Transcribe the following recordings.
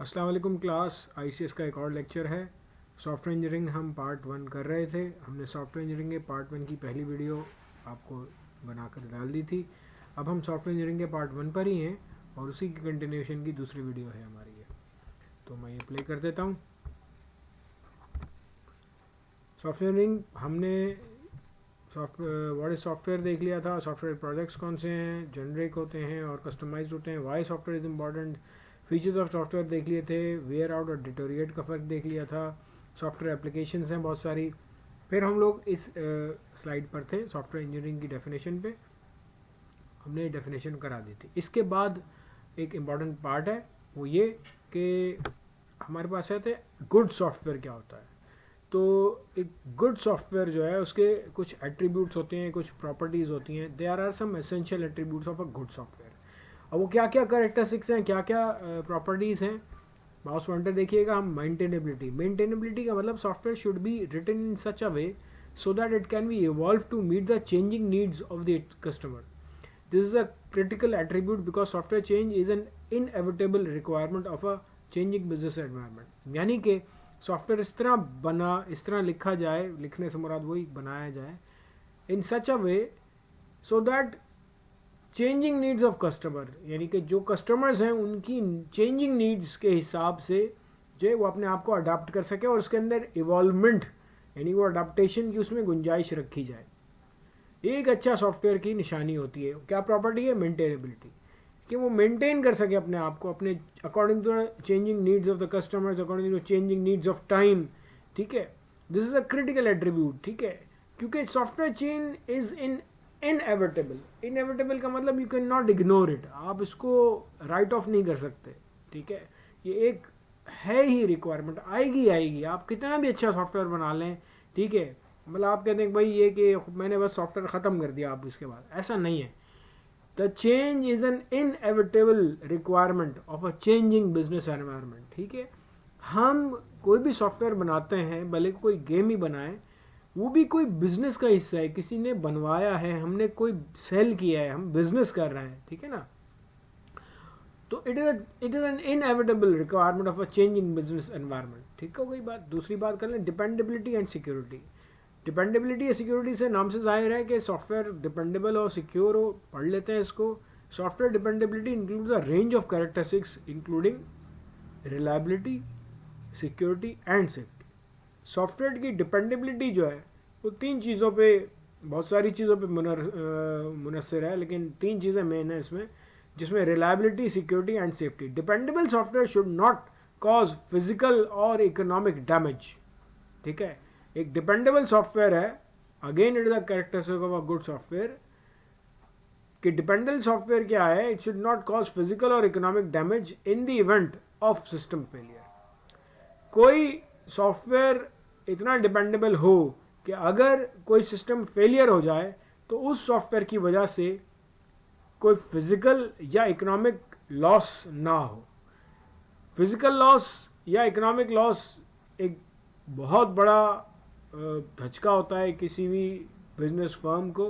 अस्सलाम वालेकुम class. ICS का एक और लेक्चर है। सॉफ्टवेयर इंजीनियरिंग हम पार्ट 1 कर रहे थे। हमने सॉफ्टवेयर इंजीनियरिंग के पार्ट 1 की पहली वीडियो आपको बनाकर डाल दी थी। अब हम सॉफ्टवेयर इंजीनियरिंग के पार्ट 1 पर ही हैं और उसी की कंटिन्यूशन की दूसरी वीडियो है हमारी ये। तो मैं ये प्ले कर देता हूँ। सॉफ्टवेयर इंजीनियरिंग हमने व्हाट इज सॉफ्टवेयर देख लिया था। सॉफ्टवेयर प्रोजेक्ट्स कौन से हैं, जेनरिक होते हैं और कस्टमाइज्ड होते हैं। Why software is important. Features of software देख लिए थे। वेयर आउट और डिटोरिएट का फ़र्क देख लिया था। सॉफ्टवेयर एप्लीकेशंस हैं बहुत सारी। फिर हम लोग इस स्लाइड पर थे, सॉफ्टवेयर इंजीनियरिंग की डेफिनेशन पे हमने डेफिनेशन करा दी थी। इसके बाद एक इम्पॉर्टेंट पार्ट है वो ये कि हमारे पास है थे गुड सॉफ्टवेयर क्या होता है। तो एक गुड सॉफ्टवेयर जो है उसके कुछ एट्रीब्यूट्स होते हैं, कुछ प्रॉपर्टीज़ होती हैं। There are some essential attributes of a good software. अब वो क्या क्या कैरेक्टरिस्टिक्स हैं, क्या क्या प्रॉपर्टीज़ हैं, माउस पॉइंटर देखिएगा। हम मेंटेनेबिलिटी का मतलब software should be written in such a way so that it can be evolve to meet the changing needs of the customer. This is a critical attribute because software change is an inevitable requirement of a changing business environment. यानी कि software इस तरह लिखा जाए, लिखने से मुराद वही बनाया जाए, in such a way so that changing needs of customer, यानी कि जो कस्टमर्स हैं उनकी चेंजिंग नीड्स के हिसाब से जो वो अपने आप को अडाप्ट कर सके और उसके अंदर इवॉल्वमेंट यानी वो अडाप्टेशन की उसमें गुंजाइश रखी जाए। एक अच्छा सॉफ्टवेयर की निशानी होती है। क्या प्रॉपर्टी है? मेंटेनेबिलिटी, कि वो मेंटेन कर सके अपने आप को अपने according to changing needs of the customers, according to changing needs of time. ठीक है, this is a critical attribute. ठीक है, क्योंकि सॉफ्टवेयर चेंज इज इनएविटेबल का मतलब you can not ignore it. आप इसको राइट ऑफ नहीं कर सकते। ठीक है, ये एक है ही रिक्वायरमेंट, आएगी। आप कितना भी अच्छा सॉफ्टवेयर बना लें, ठीक है, मतलब आप कहते हैं भाई ये कि मैंने बस सॉफ्टवेयर ख़त्म कर दिया आप इसके बाद, ऐसा नहीं है। The change is an inevitable requirement of a changing business environment. ठीक है, हम कोई भी सॉफ्टवेयर बनाते हैं, भले कोई गेम ही बनाए, वो भी कोई बिजनेस का हिस्सा है, किसी ने बनवाया है, हमने कोई सेल किया है, हम बिजनेस कर रहे हैं। ठीक है ना, तो it is an inevitable requirement of a changing business environment. ठीक हो गई बात। दूसरी बात कर लें, डिपेंडेबिलिटी एंड सिक्योरिटी। डिपेंडेबिलिटी या सिक्योरिटी से नाम से जाहिर है कि सॉफ्टवेयर डिपेंडेबल और सिक्योर हो। पढ़ लेते हैं इसको। Software dependability includes a range of characteristics including reliability, security and safety. Software की डिपेंडेबिलिटी जो है वो तीन चीज़ों पे, बहुत सारी चीज़ों पे मुनसर है, लेकिन तीन चीज़ें मेन है इसमें, जिसमें reliability, security and safety. Dependable software should not cause physical और इकोनॉमिक डैमेज। ठीक है, एक डिपेंडेबल सॉफ्टवेयर है, again it is the characteristic of a good software, कि डिपेंडेबल सॉफ्टवेयर क्या है, it should not cause physical और economic damage in the event of system failure. कोई सॉफ्टवेयर इतना डिपेंडेबल हो कि अगर कोई सिस्टम फेलियर हो जाए तो उस सॉफ्टवेयर की वजह से कोई फिजिकल या इकोनॉमिक लॉस ना हो। फिजिकल लॉस या इकोनॉमिक लॉस एक बहुत बड़ा धचका होता है किसी भी बिजनेस फर्म को।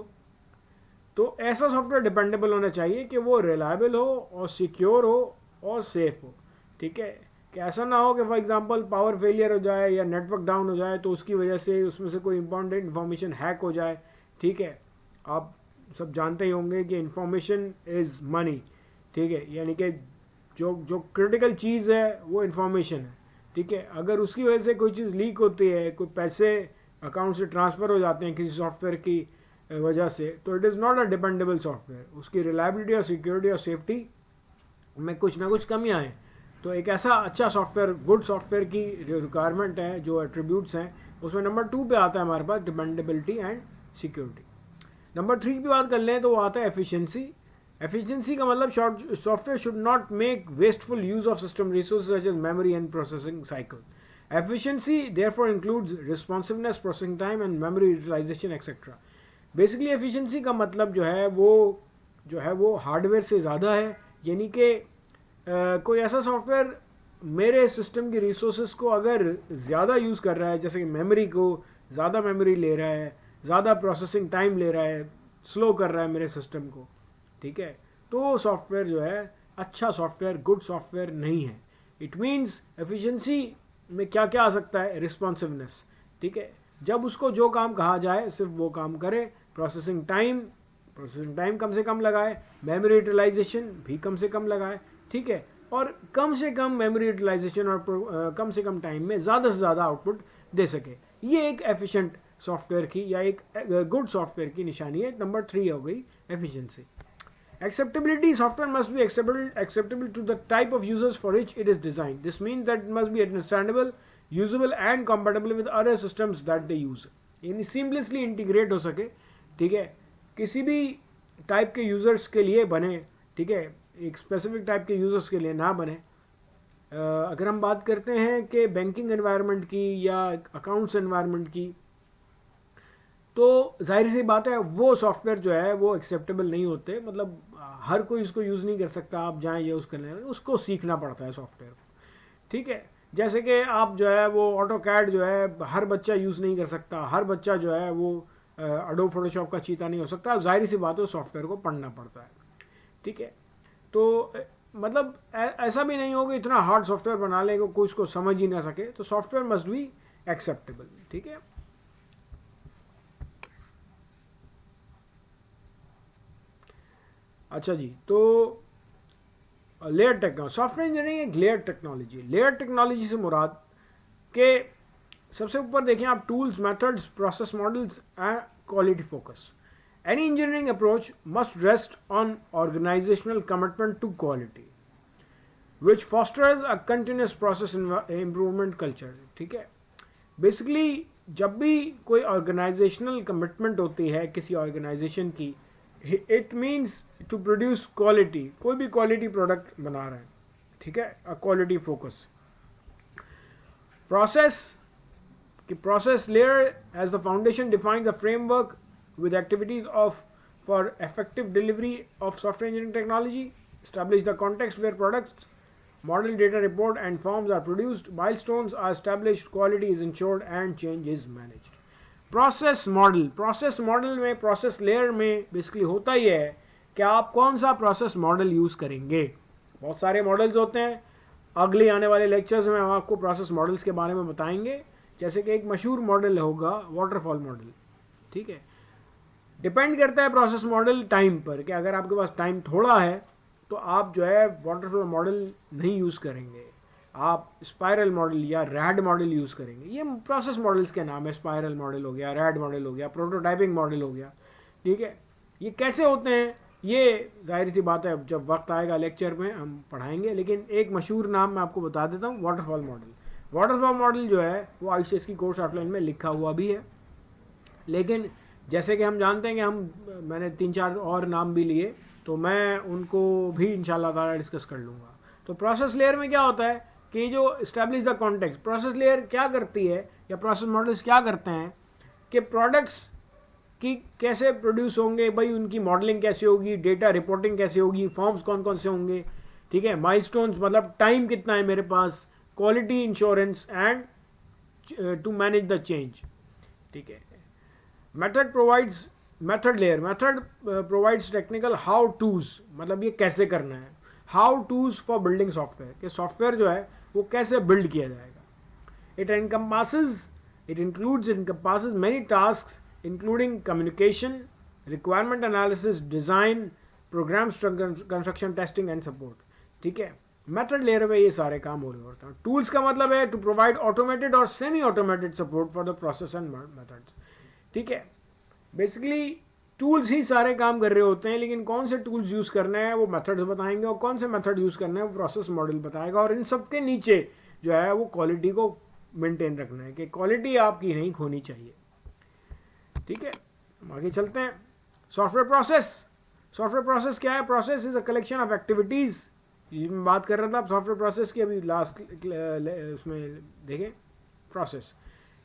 तो ऐसा सॉफ्टवेयर डिपेंडेबल होना चाहिए कि वो रिलायबल हो और सिक्योर हो और सेफ हो। ठीक है, कि ऐसा ना हो कि फॉर एग्जांपल पावर फेलियर हो जाए या नेटवर्क डाउन हो जाए तो उसकी वजह से उसमें से कोई इंपॉर्टेंट इन्फॉर्मेशन हैक हो जाए। ठीक है, आप सब जानते ही होंगे कि इंफॉर्मेशन इज़ मनी। ठीक है, यानी कि जो जो क्रिटिकल चीज़ है वो इन्फॉर्मेशन है। ठीक है, अगर उसकी वजह से कोई चीज़ लीक होती है, कोई पैसे अकाउंट से ट्रांसफ़र हो जाते हैं किसी सॉफ्टवेयर की वजह से, तो it is not a dependable software. उसकी रिलायबिलिटी और सिक्योरिटी और सेफ्टी में कुछ ना कुछ कमियाँ हैं। तो एक ऐसा अच्छा सॉफ्टवेयर, गुड सॉफ्टवेयर की रिक्वायरमेंट है, जो एट्रीब्यूट्स हैं, उसमें नंबर 2 पे आता है हमारे पास डिपेंडेबिलिटी एंड सिक्योरिटी। नंबर 3 की बात कर लें तो वो आता है एफिशिएंसी। एफिशिएंसी का मतलब software should not make wasteful use of system resources such as memory and processing cycle. Efficiency therefore includes responsiveness, processing time and memory utilisation etcetera. Basically efficiency का मतलब जो है वो हार्डवेयर से ज़्यादा है, यानी कि कोई ऐसा सॉफ्टवेयर मेरे सिस्टम की रिसोर्सेज को अगर ज़्यादा यूज़ कर रहा है, जैसे कि मेमोरी को ज़्यादा मेमोरी ले रहा है, ज़्यादा प्रोसेसिंग टाइम ले रहा है, स्लो कर रहा है मेरे सिस्टम को, ठीक है, तो सॉफ्टवेयर जो है अच्छा सॉफ्टवेयर, गुड सॉफ्टवेयर नहीं है। इट मीन्स एफिशिएंसी में क्या क्या आ सकता है, रिस्पॉन्सिवनेस, ठीक है, जब उसको जो काम कहा जाए सिर्फ वो काम करे, प्रोसेसिंग टाइम कम से कम लगाए, मेमोरी यूटिलाइजेशन भी कम से कम लगाए, ठीक है, और कम से कम मेमोरी यूटिलाइजेशन और कम से कम टाइम में ज़्यादा से ज़्यादा आउटपुट दे सके। ये एक एफिशिएंट सॉफ्टवेयर की या एक गुड सॉफ्टवेयर की निशानी है। नंबर 3 हो गई efficiency. Acceptability: software must be acceptable to the type of users for which it is designed. This means that it must be understandable, usable and compatible with other systems that they use. यानी seamlessly integrate हो सके, ठीक है, किसी भी type के users के लिए बने, ठीक है, एक स्पेसिफिक टाइप के यूज़र्स के लिए ना बने। अगर हम बात करते हैं कि बैंकिंग एनवायरनमेंट की या अकाउंट्स एनवायरनमेंट की, तो जाहिर सी बात है वो सॉफ्टवेयर जो है वो एक्सेप्टेबल नहीं होते, मतलब हर कोई इसको यूज़ नहीं कर सकता। आप जाएँ यूज़ करने, उसको सीखना पड़ता है सॉफ्टवेयर को, ठीक है। जैसे कि आप जो है वो ऑटो कैड जो है हर बच्चा यूज़ नहीं कर सकता, हर बच्चा जो है वो एडोब फोटोशॉप का चीता नहीं हो सकता, जाहिर सी बात है सॉफ्टवेयर को पढ़ना पड़ता है, ठीक है। तो मतलब ऐसा भी नहीं होगा इतना हार्ड सॉफ्टवेयर बना लेगा कोई उसको समझ ही ना सके, तो सॉफ्टवेयर मस्ट बी एक्सेप्टेबल, ठीक है। अच्छा जी, तो लेयर टेक्नोलॉजी, सॉफ्टवेयर इंजीनियरिंग एक लेयर टेक्नोलॉजी। लेयर टेक्नोलॉजी से मुराद के सबसे ऊपर देखें आप, tools, methods, process models and quality focus. Any engineering approach must rest on organisational commitment to quality which fosters a continuous process improvement culture, ठीक है। बेसिकली जब भी कोई ऑर्गेनाइजेशनल कमिटमेंट होती है किसी ऑर्गेनाइजेशन की, it means to produce quality, कोई भी क्वालिटी प्रोडक्ट बना रहे हैं, ठीक है, a quality focus. Process layer as the foundation defines the framework with activities for effective delivery of software engineering technology, establish the context where products, model, data, report and forms are produced, milestones are established, quality is ensured and change is managed. Process model में, process layer में basically होता ही है कि आप कौन सा process model use करेंगे। बहुत सारे मॉडल्स होते हैं, अगले आने वाले लेक्चर्स में हम आपको प्रोसेस मॉडल्स के बारे में बताएंगे। जैसे कि एक मशहूर मॉडल होगा वाटरफॉल मॉडल, ठीक है। डिपेंड करता है प्रोसेस मॉडल टाइम पर, कि अगर आपके पास टाइम थोड़ा है तो आप जो है वाटरफॉल मॉडल नहीं यूज़ करेंगे, आप स्पाइरल मॉडल या रैड मॉडल यूज़ करेंगे। ये प्रोसेस मॉडल्स के नाम है, स्पाइरल मॉडल हो गया, रैड मॉडल हो गया, प्रोटोटाइपिंग मॉडल हो गया, ठीक है। ये कैसे होते हैं, ये जाहिर सी बात है जब वक्त आएगा लेक्चर में हम पढ़ाएंगे, लेकिन एक मशहूर नाम मैं आपको बता देता हूँ, वाटरफॉल मॉडल। वाटरफॉल मॉडल जो है वो आईसीएस की कोर्स आउटलाइन में लिखा हुआ भी है, लेकिन जैसे कि हम जानते हैं कि मैंने 3-4 और नाम भी लिए, तो मैं उनको भी इंशाल्लाह ताला डिस्कस कर लूँगा। तो प्रोसेस लेयर में क्या होता है कि जो establish the context, process layer क्या करती है या प्रोसेस मॉडल्स क्या करते हैं कि प्रोडक्ट्स की कैसे प्रोड्यूस होंगे, भाई उनकी मॉडलिंग कैसे होगी, डेटा रिपोर्टिंग कैसे होगी, फॉर्म्स कौन कौन से होंगे, ठीक है, माइलस्टोन्स मतलब टाइम कितना है मेरे पास, quality insurance and to manage the change, ठीक है। Method provides technical how tos, मतलब ये कैसे करना है, how tos for building software, कि सॉफ्टवेयर जो है वो कैसे बिल्ड किया जाएगा। It encompasses many tasks including communication, requirement analysis, design, program construction, testing and support, ठीक है। मेथड लेयर में ये सारे काम हो रहे होते हैं। टूल्स का मतलब है टू प्रोवाइड ऑटोमेटेड और semi automated support for the process and methods, ठीक है। बेसिकली टूल्स ही सारे काम कर रहे होते हैं, लेकिन कौन से टूल्स यूज़ करने हैं वो मेथड्स बताएंगे, और कौन से मेथड यूज़ करने हैं वो प्रोसेस मॉडल बताएगा। और इन सब के नीचे जो है वो क्वालिटी को मेंटेन रखना है, कि क्वालिटी आपकी नहीं खोनी चाहिए, ठीक है। हम आगे चलते हैं। सॉफ्टवेयर प्रोसेस क्या है? Process is a collection of activities, मैं बात कर रहा था सॉफ्टवेयर प्रोसेस की, अभी लास्ट उसमें देखें प्रोसेस,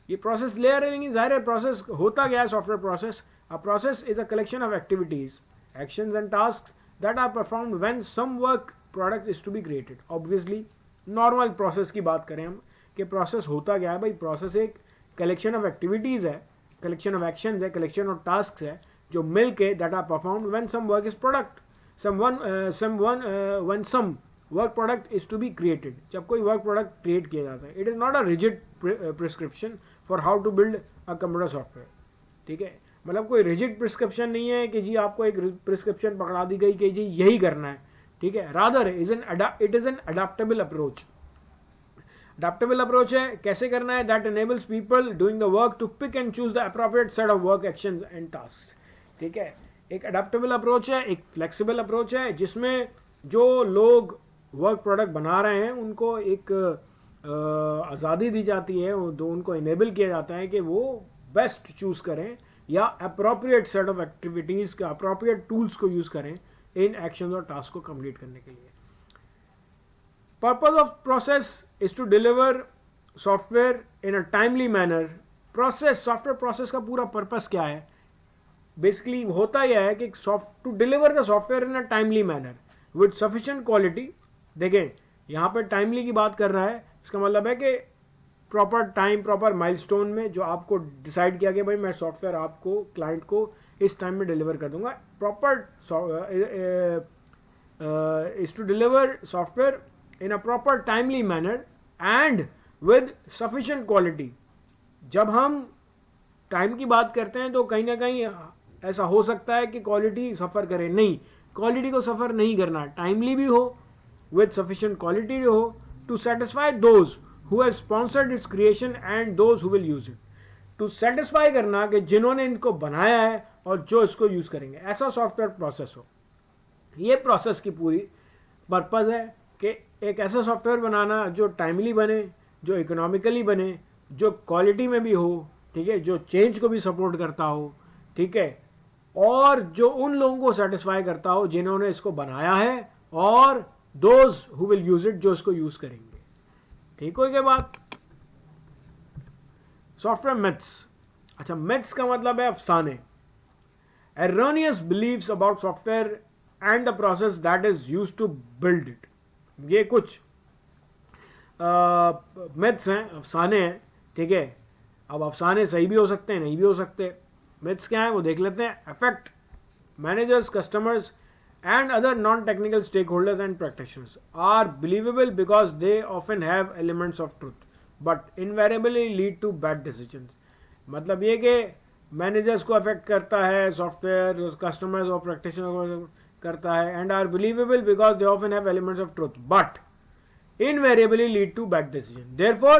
ये प्रोसेस लेयर है, लेकिन जाहिर है प्रोसेस होता क्या है software process? A process is a collection of activities, actions and tasks that are performed when some work product is to be created. Obviously normal process की बात करें हम कि प्रोसेस होता क्या है, भाई प्रोसेस एक कलेक्शन ऑफ एक्टिविटीज़ है, कलेक्शन ऑफ एक्शंस है, कलेक्शन ऑफ टास्क है, जो मिल के that are performed when some work is product, when some work product is to be created, जब कोई वर्क प्रोडक्ट क्रिएट किया जाता है, it is not a rigid prescription for how to build a computer software, ठीक है। मतलब कोई rigid prescription नहीं है कि जी आपको एक प्रिस्क्रिप्शन पकड़ा दी गई कि जी यही करना है, ठीक है। Rather it is an adaptable approach. Adaptable approach है, कैसे करना है, that enables people doing the work to pick and choose the appropriate set of work actions and task, ठीक है। एक अडाप्टेबल अप्रोच है, एक फ्लेक्सिबल अप्रोच है, जिसमें जो लोग वर्क प्रोडक्ट बना रहे हैं उनको एक आज़ादी दी जाती है, उनको इनेबल किया जाता है कि वो बेस्ट चूज़ करें या अप्रोप्रिएट सेट ऑफ एक्टिविटीज़ का अप्रोप्रिएट टूल्स को यूज़ करें इन एक्शन और टास्क को कंप्लीट करने के लिए। Purpose of process is to deliver software in a timely manner. Software process का पूरा पर्पस क्या है, बेसिकली होता यह है कि to deliver the software in a timely manner with sufficient quality. देखें यहाँ पर टाइमली की बात कर रहा है, इसका मतलब है कि प्रॉपर टाइम, प्रॉपर माइलस्टोन में जो आपको डिसाइड किया कि भाई मैं सॉफ्टवेयर आपको क्लाइंट को इस टाइम में डिलीवर कर दूंगा। Proper is to deliver software in a proper timely manner and with sufficient quality. जब हम टाइम की बात करते हैं तो कहीं ना कहीं ऐसा हो सकता है कि क्वालिटी सफ़र करे, नहीं, क्वालिटी को सफ़र नहीं करना, टाइमली भी हो विद सफिशिएंट क्वालिटी भी हो, to satisfy those who has sponsored its creation and those who will use it, to satisfy करना कि जिन्होंने इनको बनाया है और जो इसको यूज़ करेंगे, ऐसा सॉफ्टवेयर प्रोसेस हो। ये प्रोसेस की पूरी पर्पज़ है कि एक ऐसा सॉफ्टवेयर बनाना जो टाइमली बने, जो इकोनॉमिकली बने, जो क्वालिटी में भी हो, ठीक है, जो चेंज को भी सपोर्ट करता हो, ठीक है, और जो उन लोगों को सेटिस्फाई करता हो जिन्होंने इसको बनाया है और those who will use it, जो इसको यूज़ करेंगे। ठीक हो गया बात। Software myths. अच्छा, मिथ्स का मतलब है अफसाने, erroneous beliefs about software and the process that is used to build it. ये कुछ मिथ्स हैं, अफसाने हैं, ठीक है। अब अफसाने सही भी हो सकते हैं, नहीं भी हो सकते। मिथ्स क्या है वो देख लेते हैं। Affect managers, customers and other non-technical stakeholders and practitioners are believable because they often have elements of truth but invariably lead to bad decisions। मतलब ये कि मैनेजर्स को अफेक्ट करता है सॉफ्टवेयर, कस्टमर्स और प्रैक्टिशनर को करता है, and are believable because they often have elements of truth but invariably lead to bad decisions। Therefore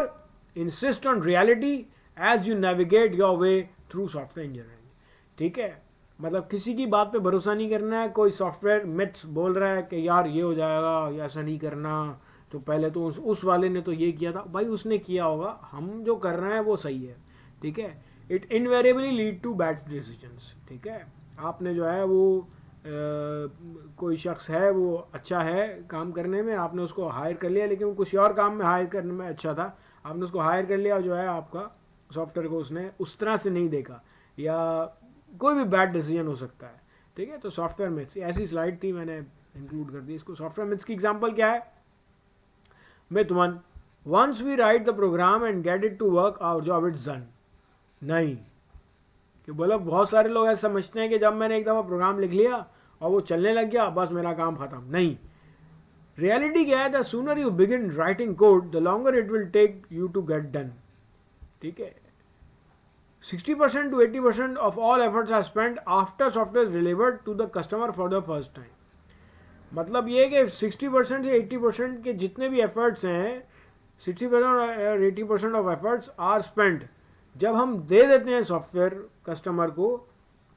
insist on reality as you navigate your way through software engineering। ठीक है, मतलब किसी की बात पे भरोसा नहीं करना है। कोई सॉफ्टवेयर मिथ्स बोल रहा है कि यार ये हो जाएगा या ऐसा नहीं करना, तो पहले तो उस वाले ने तो ये किया था, भाई उसने किया होगा, हम जो कर रहे हैं वो सही है, ठीक है। It invariably lead to bad decisions, ठीक है। आपने जो है वो कोई शख्स है वो अच्छा है काम करने में, आपने उसको हायर कर लिया, लेकिन वो कुछ और काम में हायर करने में अच्छा था, आपने उसको हायर कर लिया, जो है आपका सॉफ्टवेयर को उसने उस तरह से नहीं देखा, या कोई भी बैड डिसीजन हो सकता है, ठीक है। तो सॉफ्टवेयर मिथ्स, ऐसी स्लाइड थी, मैंने इंक्लूड कर दी इसको। सॉफ्टवेयर मिथ्स की एग्जांपल क्या है? Myth 1, once we write the program and get it to work our job it's done. नहीं, कि बोलो बहुत सारे लोग ऐसा समझते हैं कि जब मैंने एक दफ़ा प्रोग्राम लिख लिया और वो चलने लग गया बस मेरा काम ख़त्म। नहीं, रियलिटी क्या है, the sooner you begin writing code the longer it will take you to get done, ठीक है। 60% to 80% of all efforts are spent after software is delivered to the customer for the first time। मतलब ये कि 60% से 80% के जितने भी efforts हैं, 60% और 80% ऑफ एफर्ट्स आर स्पेंट जब हम दे देते हैं सॉफ्टवेयर कस्टमर को,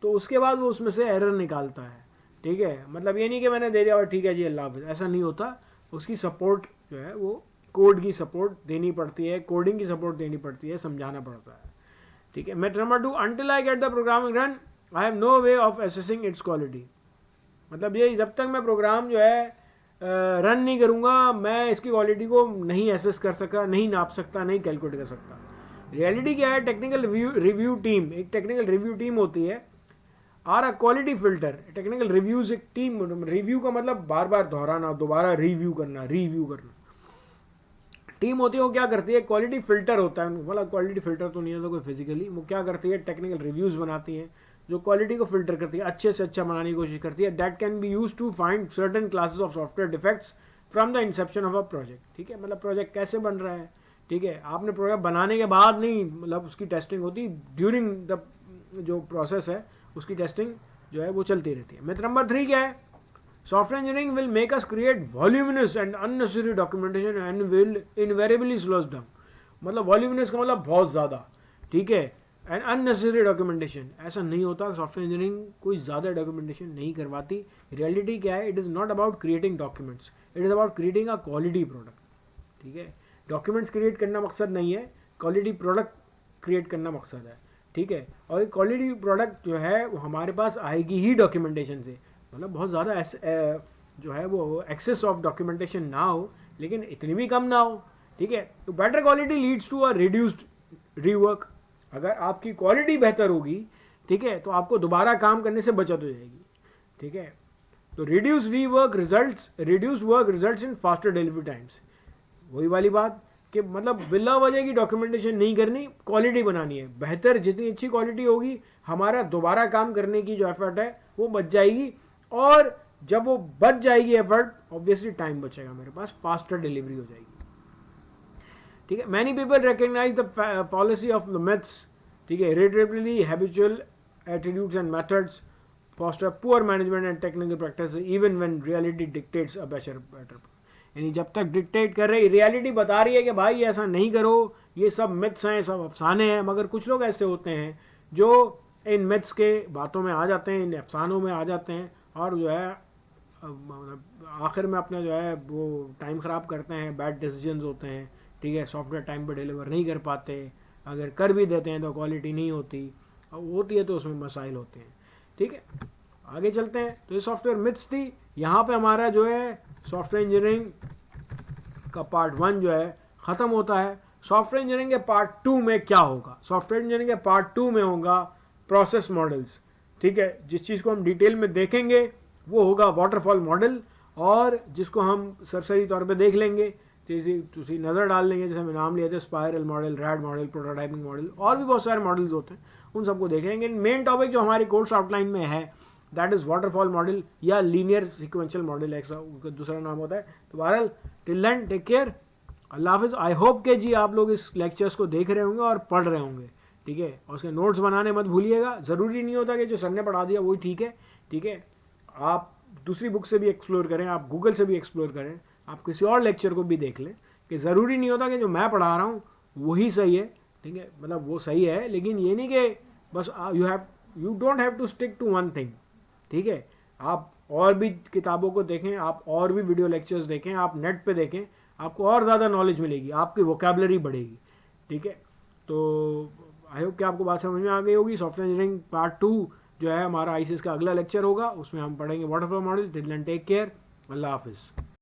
तो उसके बाद वो उसमें से एरर निकालता है, ठीक है। मतलब ये नहीं कि मैंने दे दिया और ठीक है जी अल्लाह हाफ़िज़, ऐसा नहीं होता। उसकी सपोर्ट जो है वो कोड की सपोर्ट देनी पड़ती है, कोडिंग की सपोर्ट देनी पड़ती है, समझाना पड़ता है, ठीक है। Method number 2, until I get the programming run I have no way of assessing its quality. मतलब ये जब तक मैं प्रोग्राम जो है रन नहीं करूँगा, मैं इसकी क्वालिटी को नहीं एसेस कर सकता, नहीं नाप सकता, नहीं कैलकुलेट कर सकता। रियलिटी क्या है, टेक्निकल रिव्यू टीम, एक टेक्निकल रिव्यू टीम होती है, are a quality filter. Technical reviews एक टीम, रिव्यू का मतलब बार बार दोहराना, दोबारा रिव्यू करना टीम होती है। वो क्या करती है, क्वालिटी फिल्टर होता है, मतलब क्वालिटी फिल्टर तो नहीं होता कोई फिजिकली, वो क्या करती है, टेक्निकल रिव्यूज़ बनाती है जो क्वालिटी को फिल्टर करती है, अच्छे से अच्छा बनाने की कोशिश करती है। That can be use to find certain classes of software defects from the inception of a project, ठीक है, मतलब प्रोजेक्ट कैसे बन रहा है, ठीक है, आपने प्रोजेक्ट बनाने के बाद नहीं, मतलब उसकी टेस्टिंग होती ड्यूरिंग द जो प्रोसेस है उसकी टेस्टिंग जो है वो चलती रहती है। मिथ नंबर 3 क्या है? Software engineering will make us create voluminous and unnecessary documentation and will invariably slows down. मतलब वॉल्यूमिनस का मतलब बहुत ज़्यादा, ठीक है, एंड अननेसेसरी डॉक्यूमेंटेशन, ऐसा नहीं होता। सॉफ्टवेयर इंजीनियरिंग कोई ज़्यादा डॉक्यूमेंटेशन नहीं करवाती। रियलिटी क्या है? It is not about creating documents, it is about creating a quality product, ठीक है। डॉक्यूमेंट्स क्रिएट करना मकसद नहीं है, क्वालिटी प्रोडक्ट क्रिएट करना मकसद है, ठीक है। और ये क्वालिटी प्रोडक्ट जो है वो हमारे पास आएगी ही डॉक्यूमेंटेशन से, मतलब बहुत ज़्यादा जो है वो एक्सेस ऑफ डॉक्यूमेंटेशन ना हो, लेकिन इतनी भी कम ना हो, ठीक है। तो better quality leads to a reduced rework. अगर आपकी क्वालिटी बेहतर होगी, ठीक है, तो आपको दोबारा काम करने से बचत हो जाएगी, ठीक है। तो reduce work results in faster delivery times. वही वाली बात कि मतलब बिला वजह की डॉक्यूमेंटेशन नहीं करनी, क्वालिटी बनानी है बेहतर। जितनी अच्छी क्वालिटी होगी, हमारा दोबारा काम करने की जो एफर्ट है वो बच जाएगी, और जब वो बच जाएगी एफर्ट, ऑब्वियसली टाइम बचेगा मेरे पास, फास्टर डिलीवरी हो जाएगी, ठीक है। Many people recognise the policy of the myths, ठीक है। Irritably habitual attitudes and methods foster poor management and technical practice even when reality dictates a better। यानी जब तक डिक्टेट कर रही, रियलिटी बता रही है कि भाई ऐसा नहीं करो, ये सब मिथ्स हैं, सब अफसाने हैं, मगर कुछ लोग ऐसे होते हैं जो इन मिथ्स के बातों में आ जाते हैं, इन अफसानों में आ जाते हैं, और जो है आखिर में अपना जो है वो टाइम ख़राब करते हैं, बैड डिसीजंस होते हैं, ठीक है। सॉफ्टवेयर टाइम पर डिलीवर नहीं कर पाते, अगर कर भी देते हैं तो क्वालिटी नहीं होती, और होती है तो उसमें मसाइल होते हैं, ठीक है। आगे चलते हैं। तो ये सॉफ्टवेयर मिथ्स थी। यहाँ पे हमारा जो है सॉफ्टवेयर इंजीनियरिंग का पार्ट 1 जो है ख़त्म होता है। सॉफ्टवेयर इंजीनियरिंग के पार्ट 2 में क्या होगा? सॉफ्टवेयर इंजीनियरिंग के पार्ट 2 में होगा प्रोसेस मॉडल्स, ठीक है। जिस चीज़ को हम डिटेल में देखेंगे वो होगा वाटरफॉल मॉडल, और जिसको हम सरसरी तौर पे देख लेंगे, जैसे तुसी नज़र डाल लेंगे, जैसे मैं नाम लिया था, spiral model, red model, prototyping model, और भी बहुत सारे मॉडल्स होते हैं, उन सबको देख लेंगे। मेन टॉपिक जो हमारी कोर्स आउटलाइन में है दैट इज़ वाटरफॉल मॉडल या लीनियर सिक्वेंशियल मॉडल, ऐसा उसका दूसरा नाम होता है। तो बहरहाल टिल देन टेक केयर, अल्लाह हाफिज़। आई होप के जी आप लोग इस लेक्चर्स को देख रहे होंगे और पढ़ रहे होंगे, ठीक है। और उसके नोट्स बनाने मत भूलिएगा। ज़रूरी नहीं होता कि जो सर ने पढ़ा दिया वही ठीक है, ठीक है। आप दूसरी बुक से भी एक्सप्लोर करें, आप गूगल से भी एक्सप्लोर करें, आप किसी और लेक्चर को भी देख लें, कि ज़रूरी नहीं होता कि जो मैं पढ़ा रहा हूँ वही सही है, ठीक है। मतलब वो सही है, लेकिन ये नहीं कि बस you don't have to stick to one thing, ठीक है। आप और भी किताबों को देखें, आप और भी वीडियो लेक्चर्स देखें, आप नेट पे देखें, आपको और ज़्यादा नॉलेज मिलेगी, आपकी वोकैबुलरी बढ़ेगी, ठीक है। तो आई होप कि आपको बात समझ में आ गई होगी। सॉफ्टवेयर इंजीनियरिंग पार्ट 2 जो है हमारा आईसीएस का अगला लेक्चर होगा, उसमें हम पढ़ेंगे waterfall model. Till then take care, अल्लाह हाफिज़।